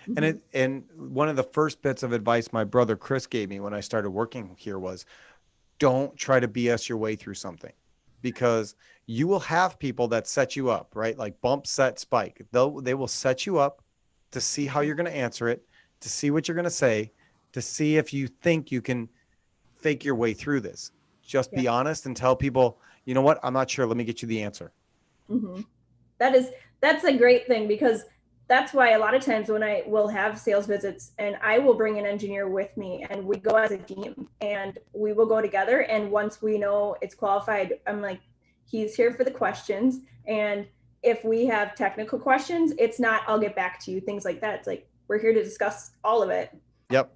Mm-hmm. And one of the first bits of advice my brother Chris gave me when I started working here was, don't try to BS your way through something, because you will have people that set you up, right? Like bump, set, spike. They will set you up to see how you're going to answer it, to see what you're going to say, to see if you think you can fake your way through this. Just Yeah. be honest and tell people, you know what? I'm not sure. Let me get you the answer. Mm-hmm. That's a great thing, because that's why a lot of times when I will have sales visits and I will bring an engineer with me and we go as a team and we will go together, and once we know it's qualified, I'm like, he's here for the questions, and if we have technical questions, it's not I'll get back to you, things like that. It's like we're here to discuss all of it. Yep.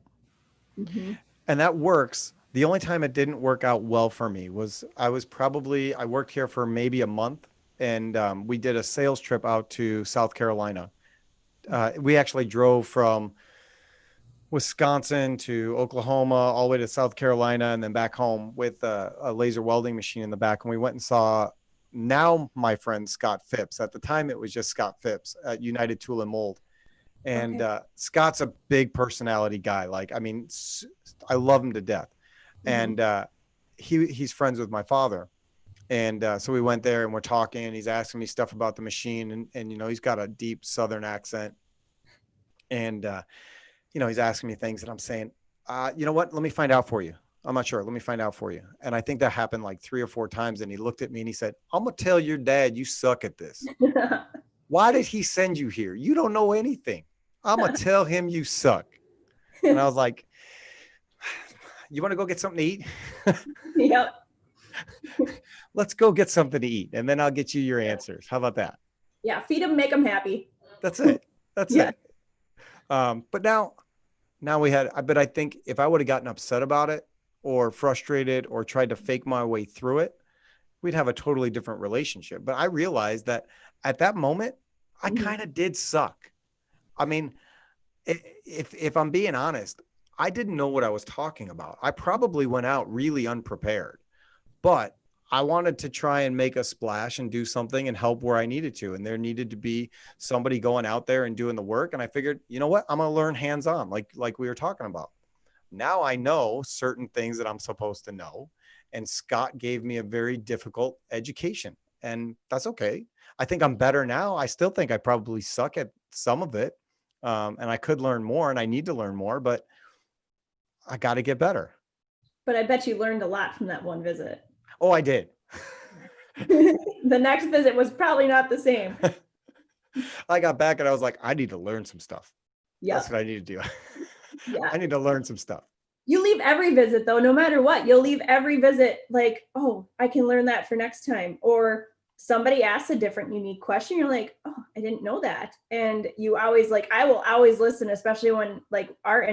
Mm-hmm. And that works. The only time it didn't work out well for me was I worked here for maybe a month, and we did a sales trip out to South Carolina. We actually drove from Wisconsin to Oklahoma, all the way to South Carolina, and then back home with a laser welding machine in the back. And we went and saw, now my friend Scott Phipps. At the time, it was just Scott Phipps at United Tool and Mold. And Okay. Scott's a big personality guy. Like, I mean, I love him to death. Mm-hmm. And he's friends with my father. And so we went there and we're talking, and he's asking me stuff about the machine. And you know, he's got a deep Southern accent. And, you know, he's asking me things, and I'm saying, you know what? Let me find out for you. I'm not sure. Let me find out for you. And I think that happened like 3 or 4 times. And he looked at me and he said, I'm going to tell your dad you suck at this. Why did he send you here? You don't know anything. I'm going to tell him you suck. And I was like, you want to go get something to eat? Yep. Let's go get something to eat, and then I'll get you your answers. How about that? Yeah. Feed them, make them happy. That's it. That's Yeah. it. But now but I think if I would have gotten upset about it or frustrated or tried to fake my way through it, we'd have a totally different relationship. But I realized that at that moment, I Mm-hmm. kind of did suck. I mean, if I'm being honest, I didn't know what I was talking about. I probably went out really unprepared, but I wanted to try and make a splash and do something and help where I needed to. And there needed to be somebody going out there and doing the work. And I figured, you know what? I'm going to learn hands-on, like we were talking about. Now I know certain things that I'm supposed to know. And Scott gave me a very difficult education, and that's okay. I think I'm better now. I still think I probably suck at some of it. And I could learn more, and I need to learn more, but I got to get better. But I bet you learned a lot from that one visit. Oh, I did. The next visit was probably not the same. I got back and I was like, I need to learn some stuff. Yeah. That's what I need to do. Yeah. I need to learn some stuff. You leave every visit though, no matter what, you'll leave every visit like, oh, I can learn that for next time. Or somebody asks a different unique question. You're like, oh, I didn't know that. And you always like, I will always listen, especially when like our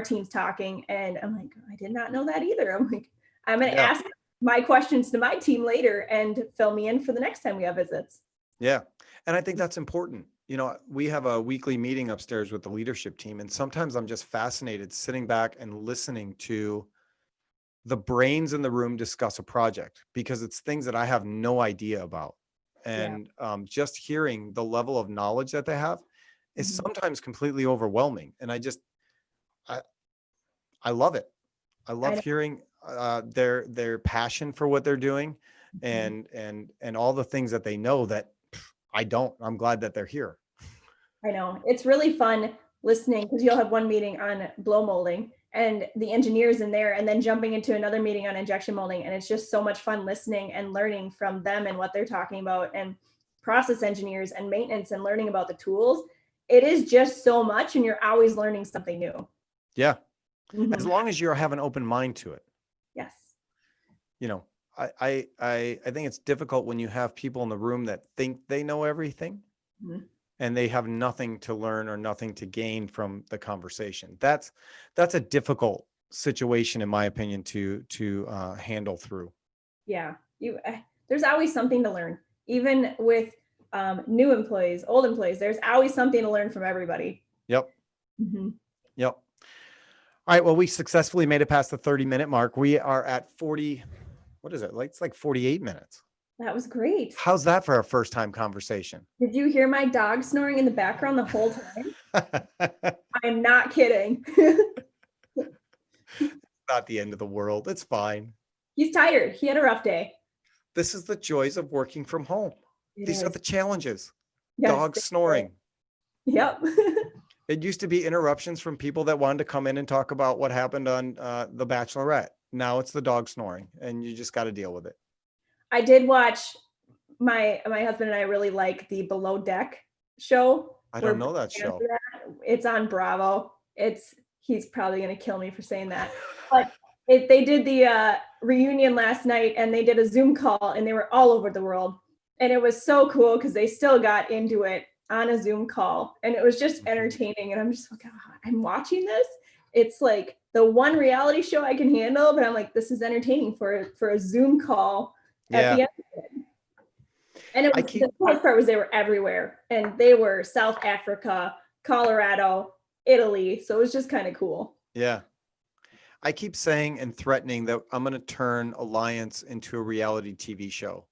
team's talking. And I'm like, I did not know that either. I'm like, I'm going to Yeah. ask my questions to my team later and fill me in for the next time we have visits. Yeah. And I think that's important. You know, we have a weekly meeting upstairs with the leadership team. And sometimes I'm just fascinated sitting back and listening to the brains in the room discuss a project, because it's things that I have no idea about. And just hearing the level of knowledge that they have is sometimes completely overwhelming. And I love it. I love hearing their passion for what they're doing, and all the things that they know that I don't. I'm glad that they're here. I know. It's really fun listening, because you'll have one meeting on blow molding and the engineers in there, and then jumping into another meeting on injection molding. And it's just so much fun listening and learning from them and what they're talking about, and process engineers and maintenance and learning about the tools. It is just so much, and you're always learning something new. Yeah. As Mm-hmm. long as you have an open mind to it. Yes. You know, I think it's difficult when you have people in the room that think they know everything. Mm-hmm. And they have nothing to learn or nothing to gain from the conversation. That's a difficult situation, in my opinion, to handle through. Yeah, there's always something to learn, even with new employees, old employees. There's always something to learn from everybody. Yep. Mm-hmm. Yep. All right. Well, we successfully made it past the 30-minute mark. We are at 40. What is it? Like, it's like 48 minutes. That was great. How's that for a first time conversation? Did you hear my dog snoring in the background the whole time? I'm not kidding. Not the end of the world. It's fine. He's tired. He had a rough day. This is the joys of working from home. These are the challenges. Yes, Dogs snoring. Yep. It used to be interruptions from people that wanted to come in and talk about what happened on The Bachelorette. Now it's the dog snoring, and you just got to deal with it. I did watch, my husband and I really like the Below Deck show. I don't know that show. It's on Bravo. He's probably going to kill me for saying that. But they did the reunion last night, and they did a Zoom call, and they were all over the world. And it was so cool because they still got into it on a Zoom call, and it was just entertaining. And I'm just like, oh, I'm watching this. It's like the one reality show I can handle, but I'm like, this is entertaining for a Zoom call at the end of it. And it was, the best part was they were everywhere, and they were South Africa, Colorado, Italy. So it was just kind of cool. Yeah. I keep saying and threatening that I'm going to turn Alliance into a reality TV show.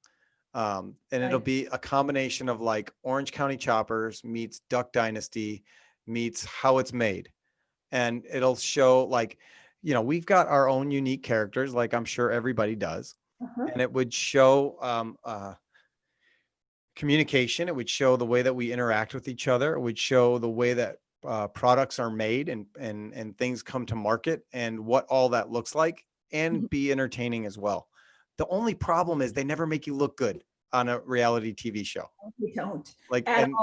And it'll be a combination of like Orange County Choppers meets Duck Dynasty meets How It's Made. And it'll show like, we've got our own unique characters, like I'm sure everybody does. And it would show communication. It would show the way that we interact with each other. It would show the way that products are made and things come to market and what all that looks like, and be entertaining as well. The only problem is they never make you look good on a reality TV show. We don't. Like, and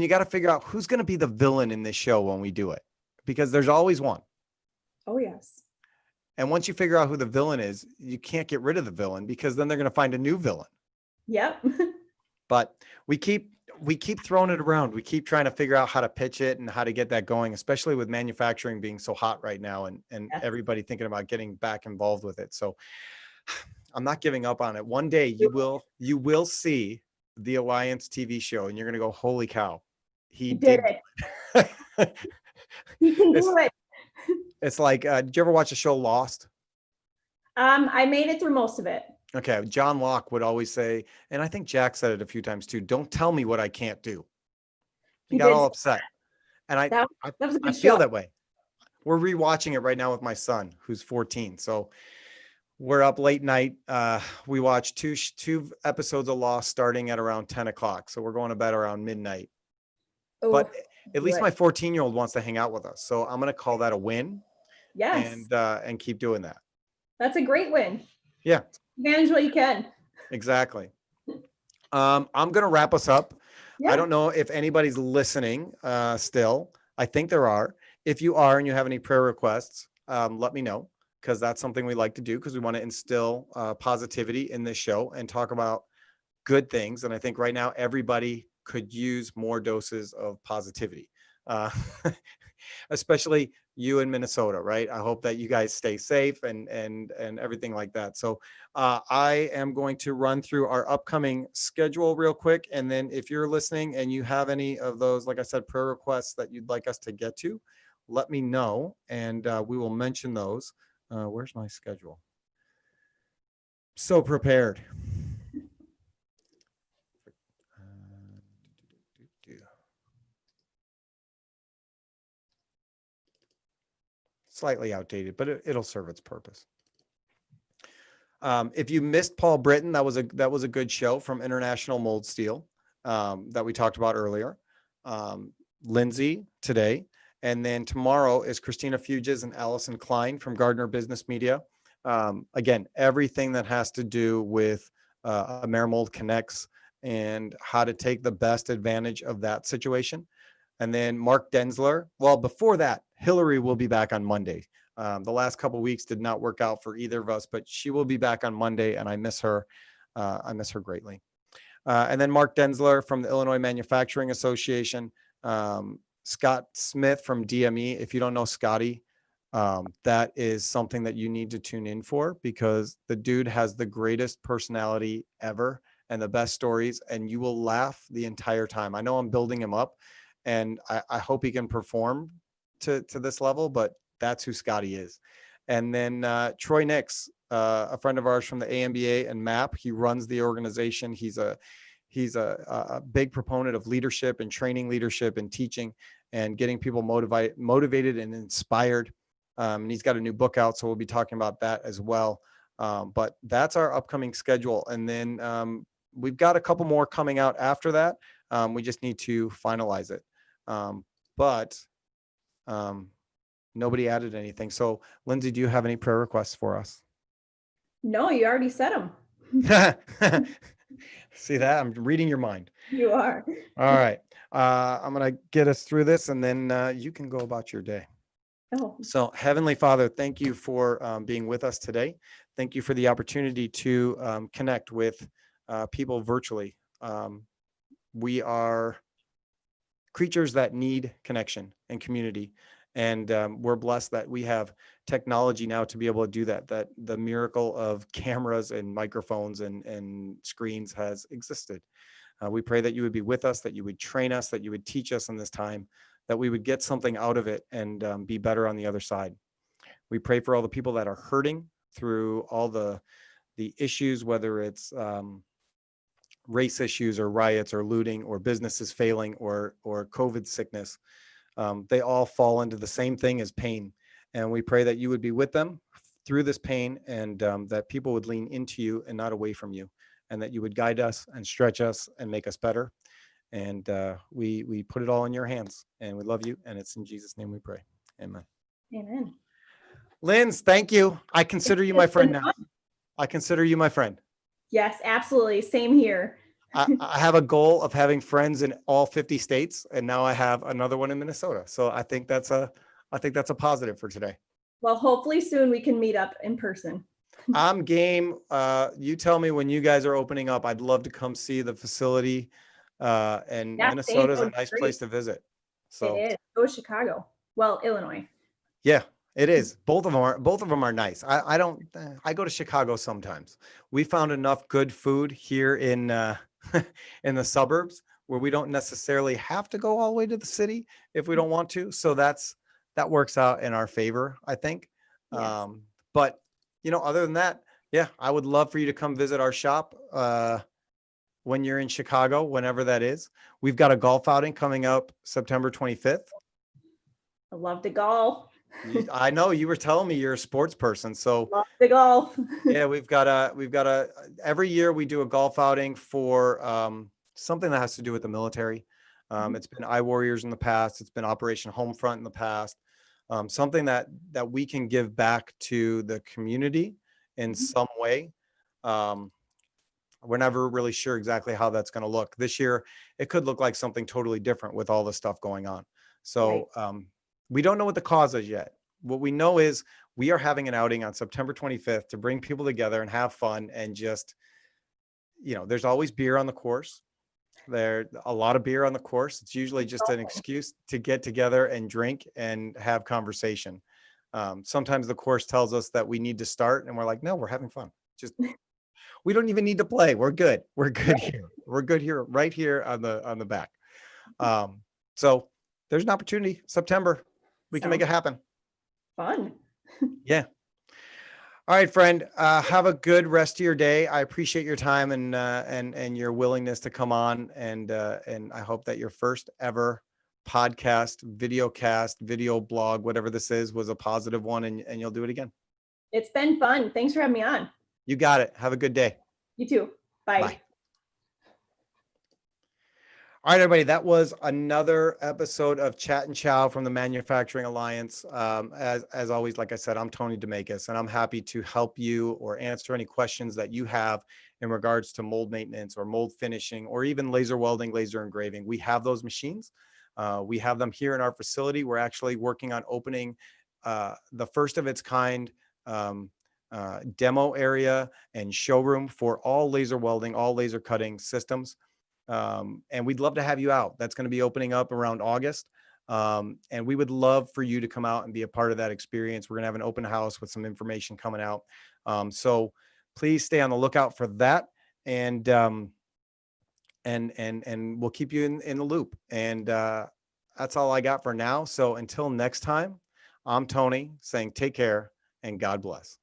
you got to figure out who's going to be the villain in this show when we do it, because there's always one. Oh, yes. And once you figure out who the villain is, you can't get rid of the villain, because then they're going to find a new villain. Yep. But we keep throwing it around. We keep trying to figure out how to pitch it and how to get that going, especially with manufacturing being so hot right now, and everybody thinking about getting back involved with it. So I'm not giving up on it. One day you will see the Alliance TV show, and you're going to go, holy cow, he did it. He can do it. It's like, did you ever watch the show Lost? I made it through most of it. Okay. John Locke would always say, and I think Jack said it a few times too, don't tell me what I can't do. He got all upset. And I feel that way. We're rewatching it right now with my son, who's 14. So we're up late night. We watched two episodes of Lost starting at around 10 o'clock. So we're going to bed around midnight. Oh, but at least my 14-year-old wants to hang out with us. So I'm going to call that a win. Yes. And keep doing that. That's a great win. Yeah. Manage what you can. Exactly. I'm going to wrap us up. Yeah. I don't know if anybody's listening still. I think there are. If you are and you have any prayer requests, let me know, because that's something we like to do, because we want to instill positivity in this show and talk about good things. And I think right now everybody could use more doses of positivity, especially you in Minnesota, right? I hope that you guys stay safe and everything like that. So I am going to run through our upcoming schedule real quick. And then if you're listening and you have any of those, like I said, prayer requests that you'd like us to get to, let me know, and we will mention those. Where's my schedule? So prepared. Slightly outdated, but it'll serve its purpose. If you missed Paul Britton, that was a good show from International Mold Steel that we talked about earlier. Lindsey today, and then tomorrow is Christina Fuges and Allison Klein from Gardner Business Media. Again, everything that has to do with AmeriMold Connects and how to take the best advantage of that situation. And then Mark Denzler. Well, before that, Hillary will be back on Monday. The last couple of weeks did not work out for either of us, but she will be back on Monday, and I miss her. I miss her greatly. And then Mark Denzler from the Illinois Manufacturing Association. Scott Smith from DME. If you don't know Scotty, that is something that you need to tune in for, because the dude has the greatest personality ever and the best stories, and you will laugh the entire time. I know I'm building him up, and I hope he can perform to this level, but That's who Scotty is. And then Troy Nix, a friend of ours from the AMBA and MAP. He runs the organization. He's a big proponent of leadership and training leadership and teaching and getting people motivated and inspired. And he's got a new book out, so we'll be talking about that as well. But that's our upcoming schedule. And then we've got a couple more coming out after that. We just need to finalize it. But nobody added anything. So Lindsey, do you have any prayer requests for us? No, you already said them. See that? I'm reading your mind. You are. All right. I'm going to get us through this, and then you can go about your day. Oh, So Heavenly Father, thank you for being with us today. Thank you for the opportunity to connect with people virtually. We are creatures that need connection and community. And we're blessed that we have technology now to be able to do that, that the miracle of cameras and microphones and screens has existed. We pray that you would be with us, that you would train us, that you would teach us in this time, that we would get something out of it and be better on the other side. We pray for all the people that are hurting through all the issues, whether it's race issues or riots or looting or businesses failing or COVID sickness. They all fall into the same thing as pain. And we pray that you would be with them through this pain, and that people would lean into you and not away from you, and that you would guide us and stretch us and make us better. And we put it all in your hands, and we love you. And it's in Jesus' name we pray. Amen. amen. Linz, thank you. I consider you my friend now. I consider you my friend. Yes, absolutely. Same here. I have a goal of having friends in all 50 states, and now I have another one in Minnesota. So I think that's a positive for today. Well, hopefully soon we can meet up in person. I'm game. You tell me when you guys are opening up. I'd love to come see the facility. And Yeah, Minnesota is a sounds nice great. place to visit. So It is. Go to Chicago. Well, Illinois. yeah, it is. Both of them are nice. I go to Chicago sometimes. We found enough good food here in in the suburbs where we don't necessarily have to go all the way to the city if we don't want to. So that works out in our favor, I think. Yes. But other than that, yeah, I would love for you to come visit our shop when you're in Chicago, whenever that is. We've got a golf outing coming up September 25th. I love to golf. I know you were telling me you're a sports person, so Love to golf. yeah, we've got a every year we do a golf outing for something that has to do with the military. It's been iWarriors in the past. It's been Operation Homefront in the past. Something that we can give back to the community in some way. We're never really sure exactly how that's going to look. This year, it could look like something totally different with all the stuff going on. So we don't know what the cause is yet. What we know is we are having an outing on September 25th to bring people together and have fun and just, there's always beer on the course. There's a lot of beer on the course. It's usually just an excuse to get together and drink and have conversation. Sometimes the course tells us that we need to start and we're like, no, we're having fun. Just, we don't even need to play. We're good. We're good here. We're good here, right here on the back. So there's an opportunity. September, we can make it happen. Fun. Yeah. All right, friend. Have a good rest of your day. I appreciate your time and your willingness to come on. And I hope that your first ever podcast, video blog, whatever this is, was a positive one, and you'll do it again. It's been fun. Thanks for having me on. You got it. Have a good day. You too. Bye. Bye. All right, everybody, that was another episode of Chat and Chow from the Manufacturing Alliance. As always, like I said, I'm Tony Demakis, and I'm happy to help you or answer any questions that you have in regards to mold maintenance or mold finishing or even laser welding, laser engraving. We have those machines. We have them here in our facility. We're actually working on opening the first of its kind demo area and showroom for all laser welding, all laser cutting systems. And we'd love to have you out. That's going to be opening up around August. And we would love for you to come out and be a part of that experience. We're going to have an open house with some information coming out. So please stay on the lookout for that. And we'll keep you in the loop. And that's all I got for now. So until next time, I'm Tony saying take care and God bless.